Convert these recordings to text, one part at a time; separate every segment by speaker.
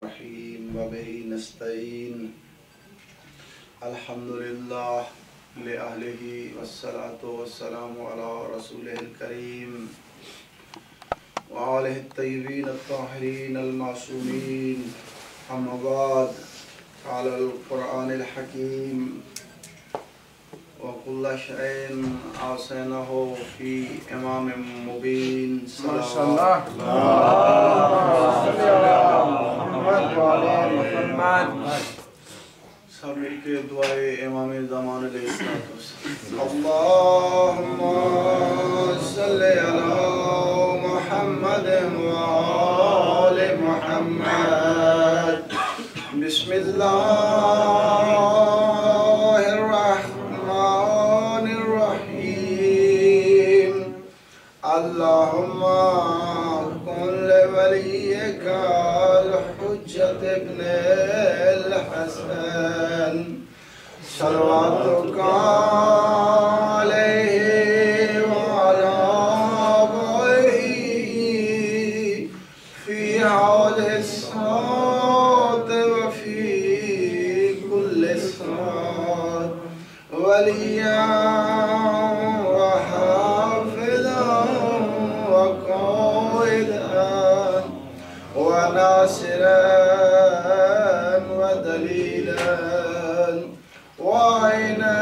Speaker 1: الرحيم وبه نستعين الحمد لله لأهله والصلاة والسلام على رسوله الكريم وآله الطيبين الطاهرين المعصومين أما بعد قال القرآن الحكيم وكل شيء أحصيناه في إمام مبين
Speaker 2: ما شاء الله
Speaker 1: سب مل کے دعائے امام زمان علیہ السلام اللہم صلی علی محمد وآل محمد بسم اللہ الرحمن الرحیم اللہم کن لولیک الحجت ابن الحسن صلواتک علیہ وعلی آبائہ فی حال الساعة وفی کل ساعة ولیا وحافظا وقائدا وناصرا ودليلا وعينا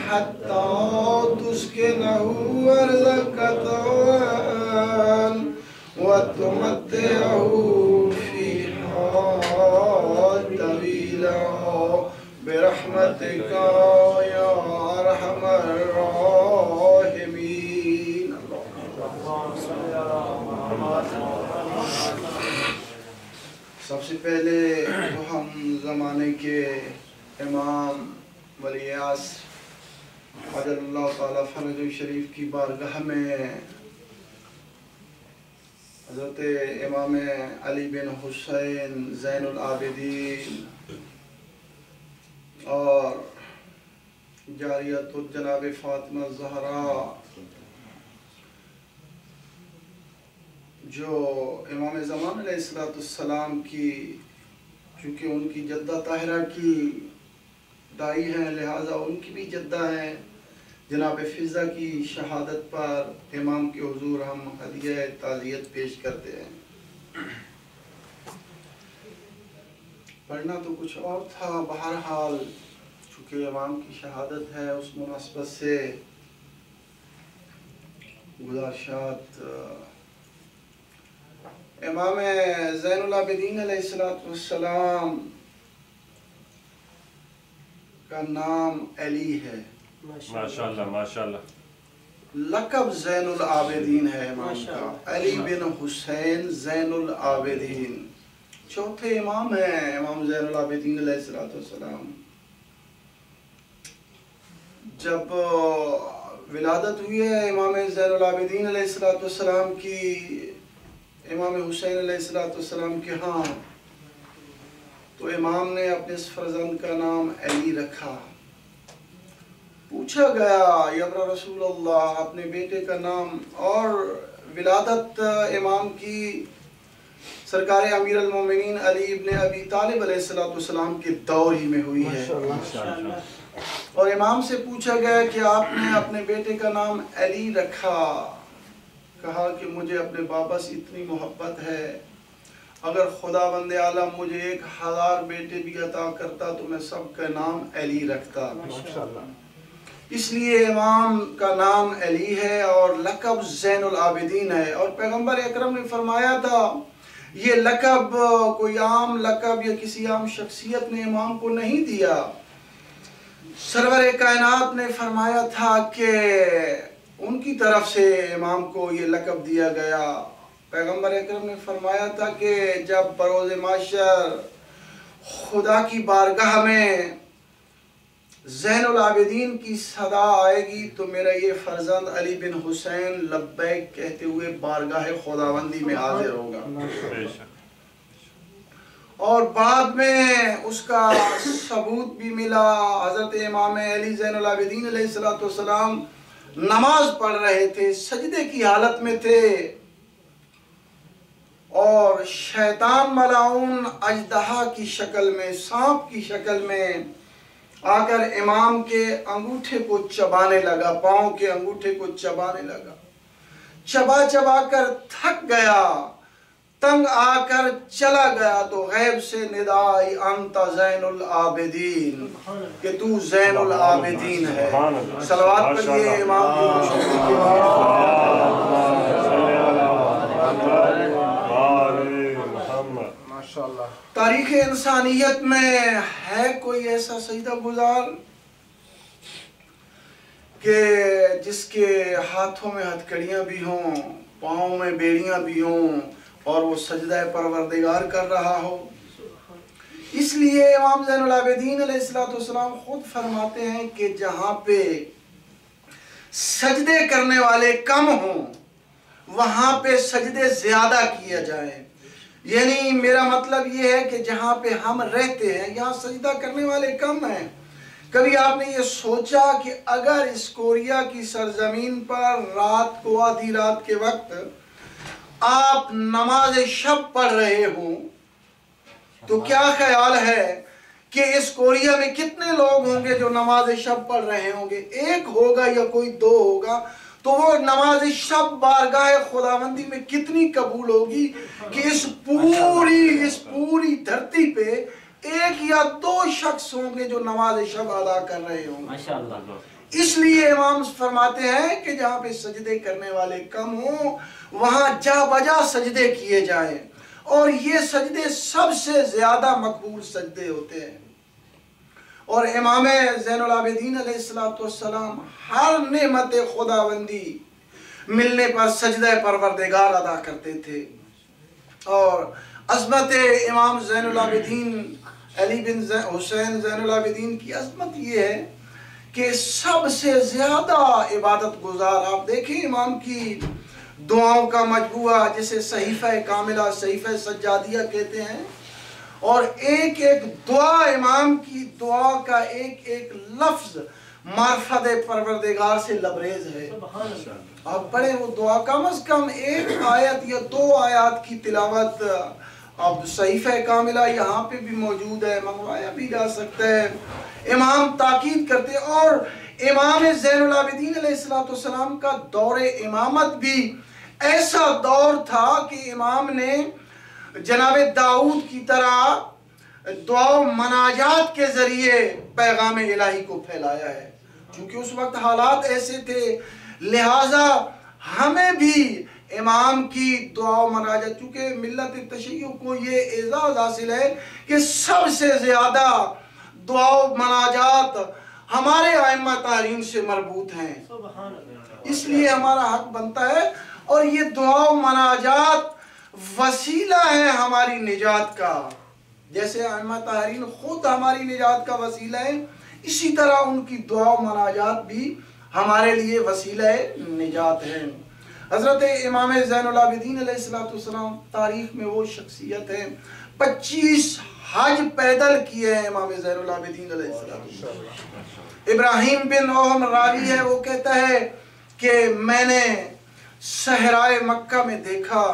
Speaker 1: حتى تسكنه أرضك طوعا وتمتعه فيها طويلا برحمتك يا أرحم الراحمين. سب سے پہلے تو ہم زمانے کے امام ولی عصر عجل اللہ تعالیٰ فرج شریف کی بارگاہ میں حضرت امام علی بن حسین زین العابدین اور جاریت جناب فاطمہ الزہرا جو امام زمان علیہ السلام کی چونکہ ان کی جدہ طاہرہ کی دائی ہیں لہٰذا ان کی بھی جدہ ہیں جناب فضہ کی شہادت پر امام کے حضور ہم ہدیہ تعزیت پیش کرتے ہیں. پڑھنا تو کچھ اور تھا، بہرحال چونکہ امام کی شہادت ہے اس مناسبت سے گزارشات. امام زین العابدین علیہ السلام کا نام علی ہے.
Speaker 3: ماشاءاللہ ماشاءاللہ.
Speaker 1: لقب زین العابدین ہے امام کا، علی بن حسین زین العابدین. چوتھے امام ہیں امام زین العابدین علیہ السلام. جب ولادت ہوئی ہے امام زین العابدین علیہ السلام کی امام حسین علیہ السلام کے ہاں، تو امام نے اپنے اس فرزند کا نام علی رکھا. پوچھا گیا یا رسول اللہ اپنے بیٹے کا نام، اور ولادت امام کی سرکار امیر المومنین علی ابن ابی طالب علیہ السلام کے دور ہی میں ہوئی ہے. اور امام سے پوچھا گیا کہ آپ نے اپنے بیٹے کا نام علی رکھا. کہا کہ مجھے اپنے بابا سے اتنی محبت ہے، اگر خداوند عالم مجھے 1000 بیٹے بھی عطا کرتا تو میں سب کا نام علی رکھتا. اس لیے امام کا نام علی ہے اور لقب زین العابدین ہے. اور پیغمبر اکرم نے فرمایا تھا یہ لقب کوئی عام لقب یا کسی عام شخصیت نے امام کو نہیں دیا. سرور کائنات نے فرمایا تھا کہ ان کی طرف سے امام کو یہ لقب دیا گیا. پیغمبر اکرم نے فرمایا تھا کہ جب بروز محشر خدا کی بارگاہ میں زین العابدین کی صدا آئے گی تو میرا یہ فرزند علی بن حسین لبیک کہتے ہوئے بارگاہ خداوندی میں حاضر ہوگا. اور بعد میں اس کا ثبوت بھی ملا. حضرت امام علی زین العابدین علیہ السلام نماز پڑھ رہے تھے، سجدے کی حالت میں تھے، اور شیطان ملعون اژدہا کی شکل میں، سانپ کی شکل میں آ کر امام کے انگوٹھے کو چبانے لگا، پاؤں کے انگوٹھے کو چبانے لگا، چبا چبا کر تھک گیا، تنگ آ کر چلا گیا تو غیب سے ندا آئی انت زین العابدین، کہ تو زین العابدین ہے۔ صلوات پڑھیے امام کی روشنی کے
Speaker 2: ماشاءاللہ۔
Speaker 1: تاریخ انسانیت میں ہے کوئی ایسا سجدہ گزار کہ جس کے ہاتھوں میں ہتھکڑیاں بھی ہوں، پاؤں میں بیڑیاں بھی ہوں اور وہ سجدہ پروردگار کر رہا ہو؟ اس لیے امام زین العابدین علیہ السلام خود فرماتے ہیں کہ جہاں پہ سجدے کرنے والے کم ہوں وہاں پہ سجدے زیادہ کیا جائیں۔ یعنی میرا مطلب یہ ہے کہ جہاں پہ ہم رہتے ہیں یہاں سجدہ کرنے والے کم ہیں۔ کبھی آپ نے یہ سوچا کہ اگر اس کوریا کی سرزمین پر رات کو، آدھی رات کے وقت آپ نماز شب پڑھ رہے ہوں تو کیا خیال ہے کہ اس کوریا میں کتنے لوگ ہوں گے جو نماز شب پڑھ رہے ہوں گے؟ ایک ہوگا یا کوئی دو ہوگا، تو وہ نماز شب بارگاہ خداوندی میں کتنی قبول ہوگی کہ اس پوری دھرتی پہ ایک یا دو شخص ہوں گے جو نماز شب ادا کر رہے ہوں گے۔ اس لیے امام فرماتے ہیں کہ جہاں پہ سجدے کرنے والے کم ہوں وہاں جا بجا سجدے کیے جائیں، اور یہ سجدے سب سے زیادہ مقبول سجدے ہوتے ہیں۔ اور امام زین العابدین علیہ السلام ہر نعمت خداوندی ملنے پر سجدہ پروردگار ادا کرتے تھے۔ اور عظمت امام زین العابدین علی بن حسین زین العابدین کی عظمت یہ ہے کہ سب سے زیادہ عبادت گزار، آپ دیکھیں امام کی دعاؤں کا مجموعہ جسے صحیفہ کاملہ، صحیفہ سجادیہ کہتے ہیں، اور ایک ایک دعا امام کی دعا کا ایک ایک لفظ معرفت پروردگار سے لبریز ہے۔ آپ پڑھیں وہ دعا، کم از کم ایک آیت یا دو آیات کی تلاوت اب صحیفہ کاملہ یہاں پہ بھی موجود ہے، منگوایا بھی جا سکتا ہے۔ امام تاکید کرتے، اور امام زین العابدین علیہ السلام کا دور امامت بھی ایسا دور تھا کہ امام نے جناب داؤد کی طرح دعا و مناجات کے ذریعے پیغام الہی کو پھیلایا ہے۔ چونکہ اس وقت حالات ایسے تھے لہٰذا ہمیں بھی امام کی دعا و مناجات، چونکہ ملت تشیع کو یہ اعزاز حاصل ہے کہ سب سے زیادہ دعا و مناجات ہمارے ائمہ طاہرین سے مربوط ہیں، اس لیے ہمارا حق بنتا ہے، اور یہ دعا و مناجات وسیلہ ہے ہماری نجات کا۔ جیسے ائمہ طاہرین خود ہماری نجات کا وسیلہ ہے، اسی طرح ان کی دعا و مناجات بھی ہمارے لیے وسیلہ نجات ہے۔ حضرت امام زین العابدین علیہ السلام تاریخ میں وہ شخصیت ہیں، 25 حج پیدل کیے ہیں امام زین العابدین علیہ السلام۔ ابراہیم بن اوہم راوی ہے، وہ کہتا ہے کہ میں نے صحرائے مکہ میں دیکھا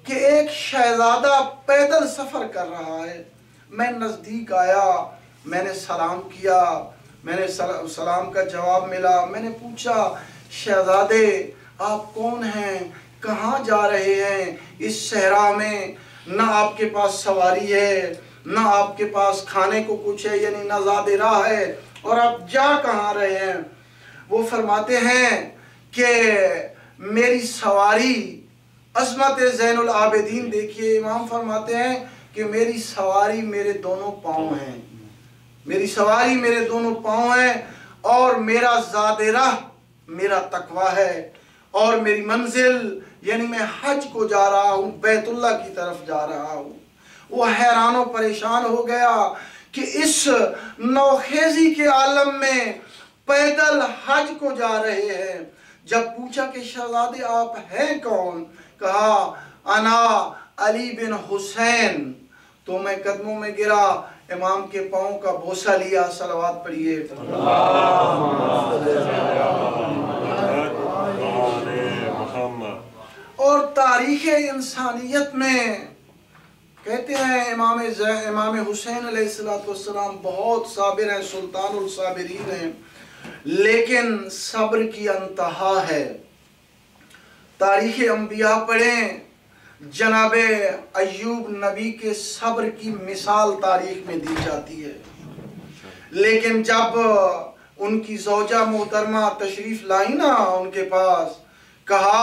Speaker 1: کہ ایک شہزادہ پیدل سفر کر رہا ہے۔ میں نزدیک آیا، میں نے سلام کیا، میں نے سلام کا جواب ملا۔ میں نے پوچھا شہزادے آپ کون ہیں، کہاں جا رہے ہیں؟ اس صحرا میں نہ آپ کے پاس سواری ہے، نہ آپ کے پاس کھانے کو کچھ ہے، یعنی نہ زاد راہ ہے، اور آپ جا کہاں رہے ہیں؟ وہ فرماتے ہیں کہ میری سواری، عظمت زین العابدین دیکھیے، امام فرماتے ہیں کہ میری سواری میرے دونوں پاؤں ہیں، میری سواری میرے دونوں پاؤں ہیں، اور میرا زاد راہ میرا تقویٰ ہے، اور میری منزل یعنی میں حج کو جا رہا ہوں، بیت اللہ کی طرف جا رہا ہوں۔ وہ حیران و پریشان ہو گیا کہ اس نوخیزی کے عالم میں پیدل حج کو جا رہے ہیں۔ جب پوچھا کہ شہزادے آپ ہیں کون؟ کہا انا علی بن حسین۔ تو میں قدموں میں گرا، امام کے پاؤں کا بوسہ لیا۔ صلوات پڑھیے۔ اور تاریخ انسانیت میں کہتے ہیں امام حسین علیہ السلام بہت صابر ہیں، سلطان الصابرین ہیں، لیکن صبر کی انتہا ہے۔ تاریخ انبیاء پڑھیں، جناب ایوب نبی کے صبر کی مثال تاریخ میں دی جاتی ہے، لیکن جب ان کی زوجہ محترمہ تشریف لائی نا ان کے پاس، کہا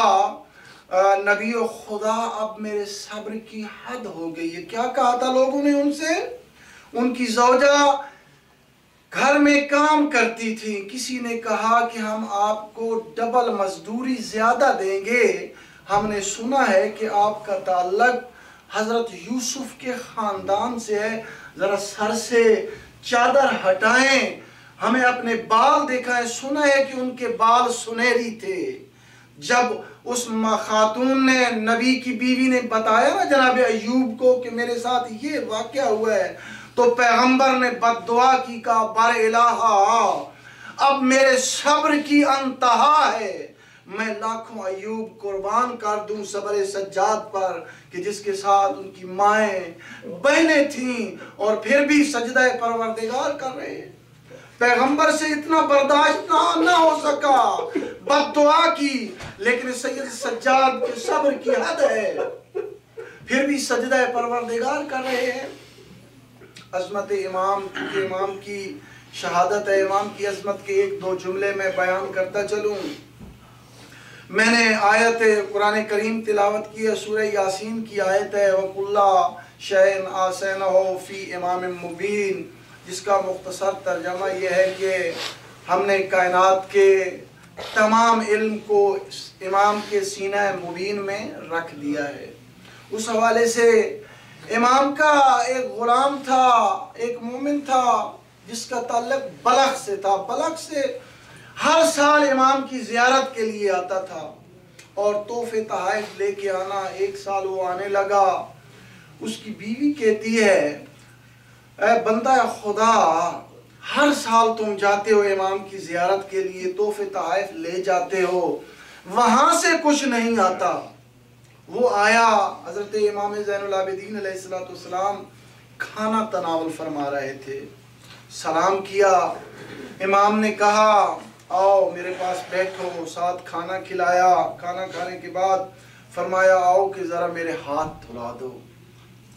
Speaker 1: نبی خدا اب میرے صبر کی حد ہو گئی ہے۔ کیا کہا تھا لوگوں نے ان سے؟ ان کی زوجہ گھر میں کام کرتی تھی، کسی نے کہا کہ ہم آپ کو ڈبل مزدوری زیادہ دیں گے، ہم نے سنا ہے کہ آپ کا تعلق حضرت یوسف کے خاندان سے ہے، ذرا سر سے چادر ہٹائیں، ہمیں اپنے بال دیکھا ہے، سنا ہے کہ ان کے بال سنہری تھے۔ جب اس خاتون نے، نبی کی بیوی نے بتایا نا جناب ایوب کو کہ میرے ساتھ یہ واقعہ ہوا ہے، تو پیغمبر نے بد دعا کی، کہا بار الہ اب میرے صبر کی انتہا ہے، میں لاکھوں ایوب قربان کر دوں صبر سجاد پر، کہ جس کے ساتھ ان کی مائیں بہنیں تھیں اور پھر بھی سجدہ پروردگار کر رہے ہیں۔ پیغمبر سے اتنا برداشت نہ ہو سکا، بد دعا کی، لیکن سید سجاد کے صبر کی حد ہے، پھر بھی سجدہ پروردگار کر رہے ہیں۔ عظمت امام، کیونکہ امام کی شہادت ہے، امام کی عظمت کے ایک دو جملے میں بیان کرتا چلوں۔ میں نے آیت قرآن کریم تلاوت کی ہے، سورہ یاسین کی آیت ہے وَكُلَّ شَيْءٍ أَحْصَيْنَاهُ فِي إِمَامٍ مُبِينٍ، جس کا مختصر ترجمہ یہ ہے کہ ہم نے کائنات کے تمام علم کو امام کے سینہ مبین میں رکھ دیا ہے۔ اس حوالے سے امام کا ایک غلام تھا، ایک مومن تھا، جس کا تعلق بلخ سے تھا۔ بلخ سے ہر سال امام کی زیارت کے لیے آتا تھا اور تحفے تحائف لے کے آنا۔ ایک سال وہ آنے لگا، اس کی بیوی کہتی ہے اے بندہ خدا، ہر سال تم جاتے ہو امام کی زیارت کے لیے، تحفے تحائف لے جاتے ہو، وہاں سے کچھ نہیں آتا۔ وہ آیا، حضرت امام زین العابدین علیہ السلام کھانا تناول فرما رہے تھے، سلام کیا، امام نے کہا آؤ میرے پاس بیٹھو، ساتھ کھانا کھلایا۔ کھانا کھانے کے بعد فرمایا آؤ کہ ذرا میرے ہاتھ دھلا دو۔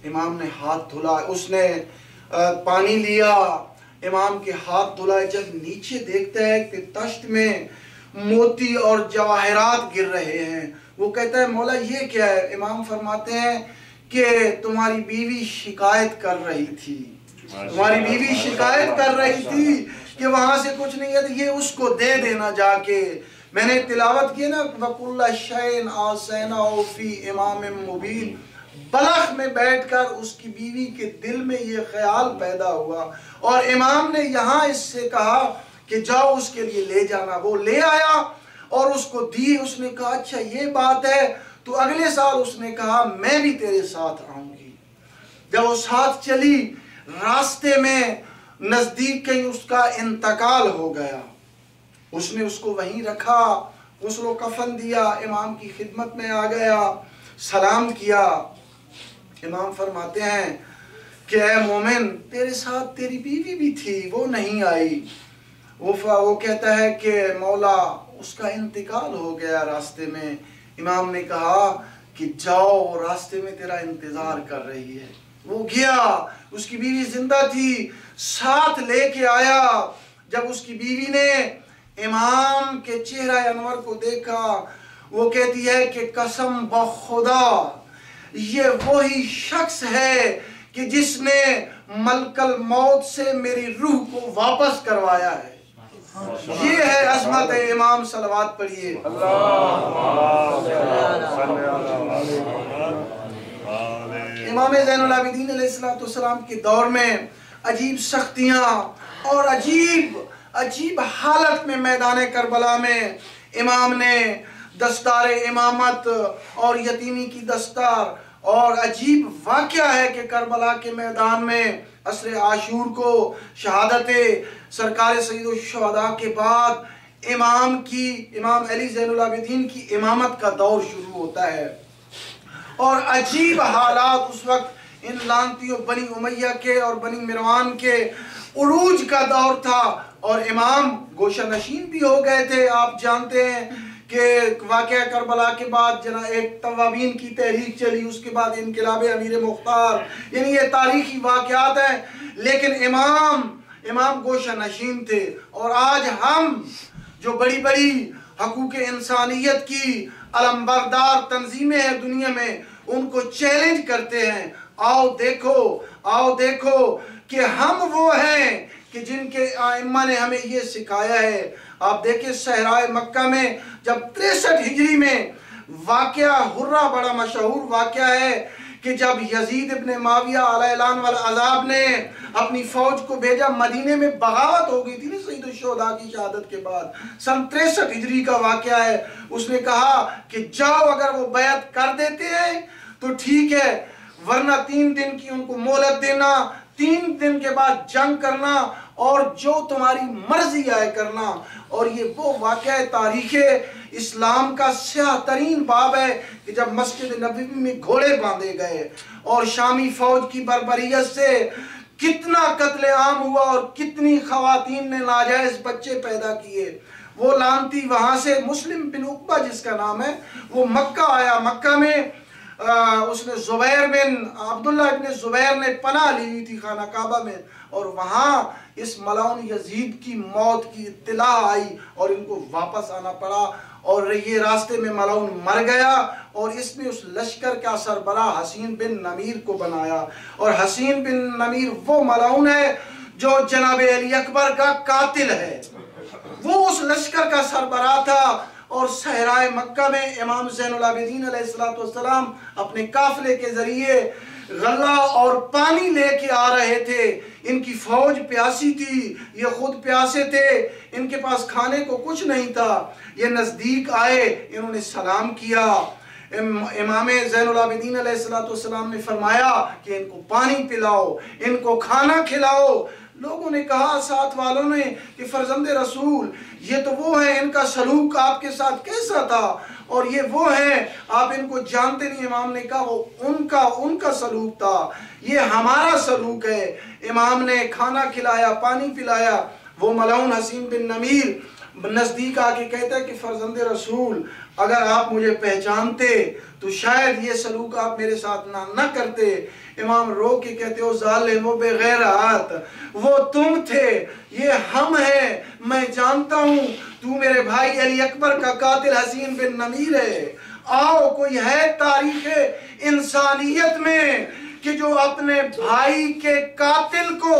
Speaker 1: امام نے ہاتھ دھلا، اس نے پانی لیا، امام کے ہاتھ دھلائے۔ جب نیچے دیکھتا ہے کہ تشت میں موتی اور جواہرات گر رہے ہیں، وہ کہتا ہے مولا یہ کیا ہے؟ امام فرماتے ہیں کہ تمہاری بیوی شکایت کر رہی تھی، تمہاری بیوی شکایت کر رہی تھی کہ وہاں سے کچھ نہیں ہے، تو یہ اس کو دے دینا جا کے۔ میں نے تلاوت کی نا وَكُلَّ شَيْءٍ أَحْصَيْنَاهُ فِي إِمَامٍ مُبِينٍ، بلخ میں بیٹھ کر اس کی بیوی کے دل میں یہ خیال پیدا ہوا، اور امام نے یہاں اس سے کہا کہ جاؤ اس کے لیے لے جانا۔ وہ لے آیا اور اس کو دی۔ اس نے کہا اچھا یہ بات ہے، تو اگلے سال اس نے کہا میں بھی تیرے ساتھ آؤں گی۔ جب وہ ساتھ چلی، راستے میں نزدیک کہیں اس کا انتقال ہو گیا، اس نے اس کو وہیں رکھا، غسل و کفن دیا، امام کی خدمت میں آ گیا، سلام کیا۔ امام فرماتے ہیں کہ اے مومن، تیرے ساتھ تیری بیوی بھی تھی، وہ نہیں آئی۔ وہ کہتا ہے کہ مولا اس کا انتقال ہو گیا راستے میں۔ امام نے کہا کہ جاؤ، راستے میں تیرا انتظار کر رہی ہے۔ وہ گیا، اس کی بیوی زندہ تھی، ساتھ لے کے آیا۔ جب اس کی بیوی نے امام کے چہرہ انور کو دیکھا، وہ کہتی ہے کہ قسم بخدا یہ وہی شخص ہے کہ جس نے ملک الموت سے میری روح کو واپس کروایا ہے۔ یہ ہے عظمت امام، صلوات پڑھیے۔ امام زین العابدین علیہ السلام کے دور میں عجیب سختیاں اور عجیب حالت میں میدان کربلا میں امام نے دستار امامت اور یتیمی کی دستار، اور عجیب واقعہ ہے کہ کربلا کے میدان میں عصر عاشور کو شہادت سرکار سید الشہداء کے بعد امام علی زین العابدین کی امامت کا دور شروع ہوتا ہے، اور عجیب حالات اس وقت ان لعنتیوں بنی امیہ کے اور بنی مروان کے عروج کا دور تھا، اور امام گوشہ نشین بھی ہو گئے تھے۔ آپ جانتے ہیں کہ واقعہ کربلا کے بعد ایک توابین کی تحریک چلی، اس کے بعد انقلاب امیر مختار، یعنی یہ تاریخی واقعات ہیں، لیکن امام گوشہ نشین تھے۔ اور آج ہم جو بڑی بڑی حقوق انسانیت کی علمبردار تنظیمیں ہیں دنیا میں، ان کو چیلنج کرتے ہیں، آؤ دیکھو کہ ہم وہ ہیں کہ جن کے ائمہ نے ہمیں یہ سکھایا ہے۔ آپ دیکھیں صحرائے مکہ میں جب 63 ہجری میں واقعہ حرہ بڑا مشہور واقعہ ہے کہ جب یزید ابن معاویہ علیہ اللعن والعذاب نے اپنی فوج کو بھیجا، مدینے میں بغاوت ہو گئی تھی نا سید الشہداء کی شہادت کے بعد، سن 63 ہجری کا واقعہ ہے۔ اس نے کہا کہ جاؤ، اگر وہ بیعت کر دیتے ہیں تو ٹھیک ہے، ورنہ 3 دن کی ان کو مہلت دینا، 3 دن کے بعد جنگ کرنا اور جو تمہاری مرضی آئے کرنا۔ اور یہ وہ واقعہ تاریخ اسلام کا سیاہ ترین باب ہے کہ جب مسجد نبوی میں گھوڑے باندھے گئے اور شامی فوج کی بربریت سے کتنا قتل عام ہوا اور کتنی خواتین نے ناجائز بچے پیدا کیے۔ وہ لعنتی وہاں سے مسلم بن عقبہ جس کا نام ہے، وہ مکہ آیا۔ مکہ میں اس نے عبداللہ ابن زبیر نے پناہ لی ہوئی تھی خانہ کعبہ میں، اور وہاں اس ملعون یزید کی موت کی اطلاع آئی اور ان کو واپس آنا پڑا، اور یہ راستے میں ملعون مر گیا، اور اس نے اس لشکر کا سربراہ حسین بن نمیر کو بنایا۔ اور حسین بن نمیر وہ ملعون ہے جو جناب علی اکبر کا قاتل ہے، وہ اس لشکر کا سربراہ تھا۔ اور صحرائے مکہ میں امام زین العابدین علیہ السلام اپنے قافلے کے ذریعے غلہ اور پانی لے کے آ رہے تھے۔ ان کی فوج پیاسی تھی، یہ خود پیاسے تھے، ان کے پاس کھانے کو کچھ نہیں تھا۔ یہ نزدیک آئے، انہوں نے سلام کیا۔ امام زین العابدین علیہ السلام نے فرمایا کہ ان کو پانی پلاؤ، ان کو کھانا کھلاؤ۔ لوگوں نے کہا، ساتھ والوں نے، کہ فرزند رسول یہ تو وہ ہیں، ان کا سلوک آپ کے ساتھ کیسا تھا؟ اور یہ وہ ہیں، آپ ان کو جانتے نہیں۔ امام نے کہا وہ ان کا سلوک تھا، یہ ہمارا سلوک ہے۔ امام نے کھانا کھلایا، پانی پلایا۔ وہ ملعون حسین بن نمیر نزدیک آ کے کہتا ہے کہ فرزند رسول اگر آپ مجھے پہچانتے تو شاید یہ سلوک آپ میرے ساتھ نہ کرتے۔ امام رو کے کہتے ہو ظالم و بے غیرت، وہ تم تھے، یہ ہم ہیں، میں جانتا ہوں تو میرے بھائی علی اکبر کا قاتل حسین بن نمیر ہے۔ آؤ، کوئی ہے تاریخ انسانیت میں کہ جو اپنے بھائی کے قاتل کو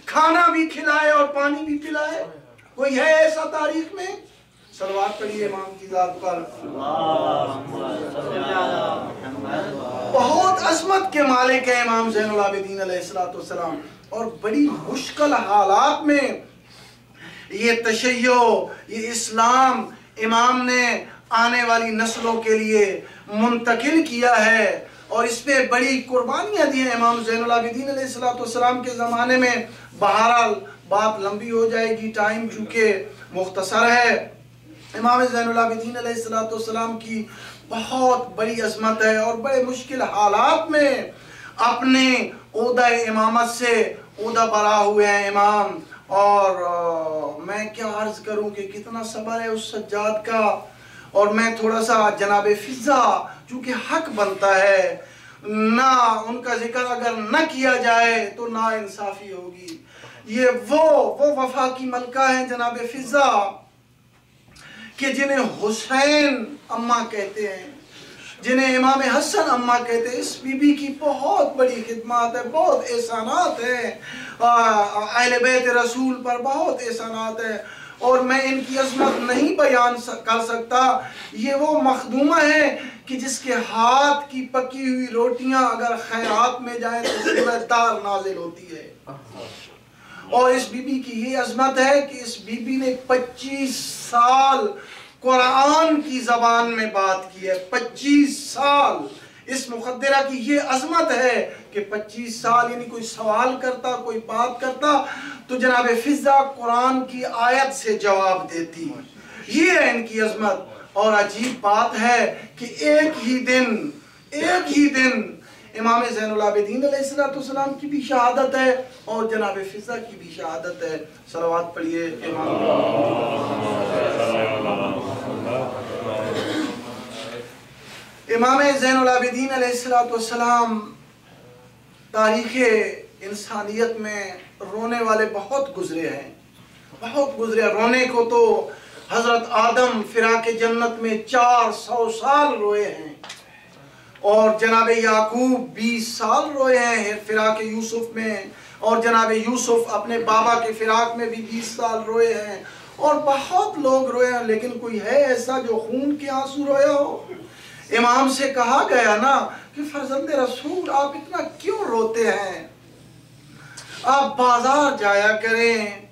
Speaker 1: کھانا بھی کھلائے اور پانی بھی پلائے؟ کوئی ہے ایسا تاریخ میں؟ صلوات پڑھیے امام کی ذات پر۔ بہت عظمت کے مالک ہیں امام زین العابدین علیہ السلام، اور بڑی مشکل حالات میں یہ تشیع، یہ اسلام امام نے آنے والی نسلوں کے لیے منتقل کیا ہے، اور اس پہ بڑی قربانیاں دی ہیں امام زین العابدین علیہ السلام کے زمانے میں۔ بہرحال بات لمبی ہو جائے گی، ٹائم چونکہ مختصر ہے۔ امام زین العابدین علیہ السلام کی بہت بڑی عظمت ہے، اور بڑے مشکل حالات میں اپنے عہدہ امامت سے عہدہ برا ہوئے ہیں امام۔ اور میں کیا عرض کروں کہ کتنا صبر ہے اس سجاد کا۔ اور میں تھوڑا سا جناب فضہ، چونکہ حق بنتا ہے، نہ ان کا ذکر اگر نہ کیا جائے تو نا انصافی ہوگی۔ یہ وہ وفا کی ملکہ ہیں جناب فضہ کہ جنہیں حسین اماں کہتے ہیں، جنہیں امام حسن اماں کہتے ہیں۔ اس بی بی کی بہت بڑی خدمات ہے، بہت احسانات ہیں، اہل بیت رسول پر بہت احسانات ہیں، اور میں ان کی عظمت نہیں بیان کر سکتا۔ یہ وہ مخدومہ ہیں کہ جس کے ہاتھ کی پکی ہوئی روٹیاں اگر خیرات میں جائیں تو سورہ دار نازل ہوتی ہے۔ اور اس بی بی کی یہ عظمت ہے کہ اس بی بی نے 25 سال قرآن کی زبان میں بات کی ہے۔ 25 سال اس مقدرہ کی یہ عظمت ہے کہ 25 سال، یعنی کوئی سوال کرتا، کوئی بات کرتا تو جناب فضہ قرآن کی آیت سے جواب دیتی۔ یہ ہے ان کی عظمت. اور عجیب بات ہے کہ ایک ہی دن امام زین العابدین علیہ السلام کی بھی شہادت ہے اور جناب فضہ کی بھی شہادت ہے. صلوات پڑھیے امام زین العابدین علیہ السلام. تاریخ انسانیت میں رونے والے بہت گزرے ہیں، بہت گزرے. رونے کو تو حضرت آدم فراق جنت میں 400 سال روئے ہیں، اور جناب یعقوب 20 سال روئے ہیں فراق یوسف میں، اور جناب یوسف اپنے بابا کے فراق میں بھی 20 سال روئے ہیں، اور بہت لوگ روئے ہیں. لیکن کوئی ہے ایسا جو خون کے آنسو رویا ہو؟ امام سے کہا گیا نا کہ فرزند رسول آپ اتنا کیوں روتے ہیں؟ آپ بازار جایا کریں،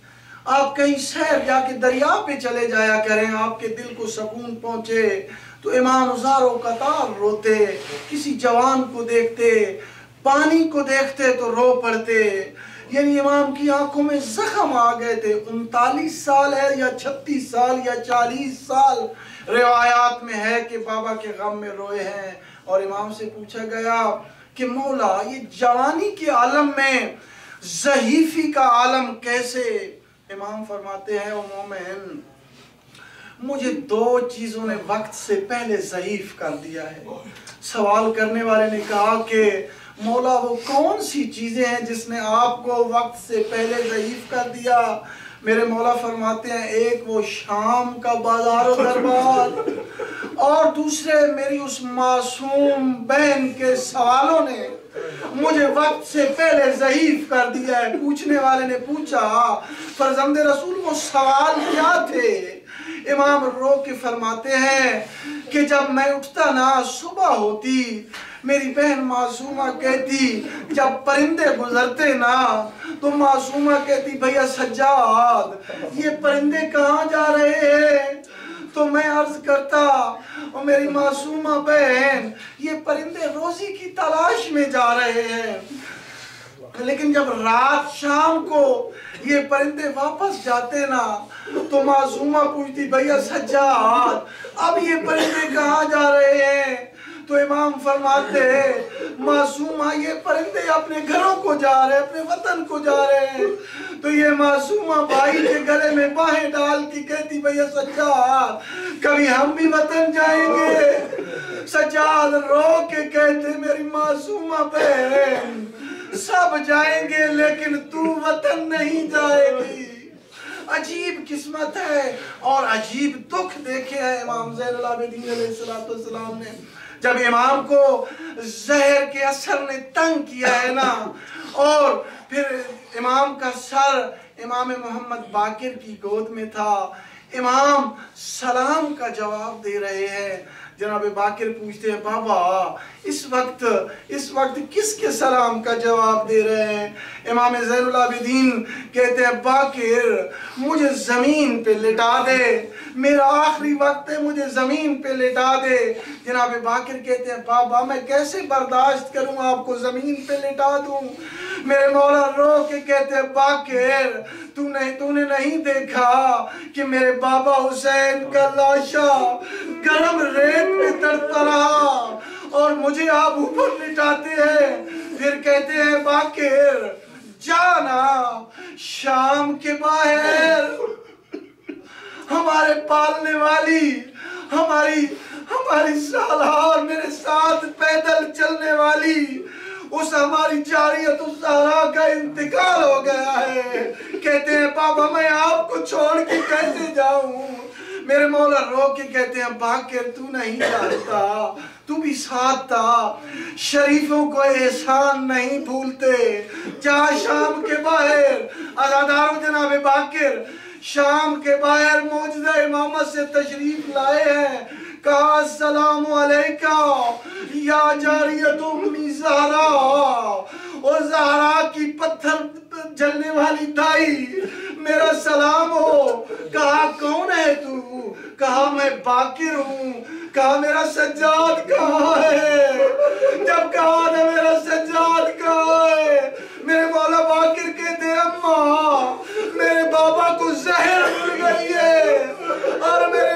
Speaker 1: آپ کہیں سیر جا کے دریا پہ چلے جایا کریں، آپ کے دل کو سکون پہنچے. تو امام ہزاروں قطار روتے، کسی جوان کو دیکھتے، پانی کو دیکھتے تو رو پڑتے. یعنی امام کی آنکھوں میں زخم آ گئے تھے. 39 سال ہے یا 36 سال یا 40 سال روایات میں ہے کہ بابا کے غم میں روئے ہیں. اور امام سے پوچھا گیا کہ مولا یہ جوانی کے عالم میں ضعیفی کا عالم کیسے؟ امام فرماتے ہیں او مومن، مجھے 2 چیزوں نے وقت سے پہلے ضعیف کر دیا ہے. سوال کرنے والے نے کہا کہ مولا وہ کون سی چیزیں ہیں جس نے آپ کو وقت سے پہلے ضعیف کر دیا؟ میرے مولا فرماتے ہیں ایک وہ شام کا بازار و دربار، اور دوسرے میری اس معصوم بہن کے سوالوں نے مجھے وقت سے پہلے ضعیف کر دیا ہے. پوچھنے والے نے پوچھا فرزند رسول وہ سوال کیا تھے؟ امام رو کے فرماتے ہیں کہ جب میں اٹھتا نا صبح ہوتی، میری بہن معصومہ کہتی، جب پرندے گزرتے نا تو معصومہ کہتی بھیا سجاد یہ پرندے کہاں جا رہے ہیں؟ تو میں عرض کرتا اور میری معصومہ بہن یہ پرندے روزی کی تلاش میں جا رہے ہیں. لیکن جب رات شام کو یہ پرندے واپس جاتے نا تو معصومہ پوچھتی بھیا سجاد اب یہ پرندے کہاں جا رہے ہیں؟ تو امام فرماتے ہیں معصومہ یہ پرندے اپنے گھروں کو جا رہے ہیں، اپنے وطن کو جا رہے ہیں. تو یہ معصومہ بھائی کے گلے میں باہیں ڈال کی کہتی بھیا سجاد کبھی ہم بھی وطن جائیں گے. سجاد رو کے کہتے میری معصومہ بہن سب جائیں گے لیکن تو وطن نہیں جائے گی. عجیب قسمت ہے اور عجیب دکھ دیکھے ہیں امام زین العابدین علیہ السلام نے. جب امام کو زہر کے اثر نے تنگ کیا ہے نا، اور پھر امام کا سر امام محمد باقر کی گود میں تھا، امام سلام کا جواب دے رہے ہیں. جناب باقر پوچھتے ہیں بابا اس وقت کس کے سلام کا جواب دے رہے ہیں؟ امام زین العابدین کہتے ہیں باقر مجھے زمین پہ لٹا دے، میرا آخری وقت ہے مجھے زمین پہ لٹا دے. جناب باقر کہتے ہیں بابا میں کیسے برداشت کروں آپ کو زمین پہ لٹا دوں؟ میرے مولا رو کے کہتے ہیں باقر تو نے نہیں دیکھا کہ میرے بابا حسین کا لاشا گرم ریت میں تڑپتا رہا اور مجھے آپ اوپر لٹاتے ہیں. پھر کہتے ہیں باقر جانا شام کے باہر ہمارے پالنے والی ہماری سالہار میرے ساتھ پیدل چلنے والی اس ہماری جاریت الزہرا کا انتقال ہو گیا ہے. کہتے ہیں بابا میں آپ کو چھوڑ کے کیسے جاؤں؟ میرے مولا رو کے کہتے ہیں باقر تو نہیں جانتا، تو بھی ساتھ تھا، شریفوں کو احسان نہیں بھولتے. جا شام کے باہر عزاداروں جناب باقر شام کے باہر معجزہ امامت سے تشریف لائے ہیں. کہا السلام علیکہ یا جاریت امی زہرا، اور زہرا کی پتھر جلنے والی دائی میرا سلام ہو. کہا کون ہے تو؟ کہا میں باقر ہوں. کہا میرا سجاد کہاں ہے؟ جب کہا نا میرا سجاد کہاں ہے، میرے مولا باقر کہتے ہیں اماں میرے بابا کو زہر مل گئی ہے اور میرے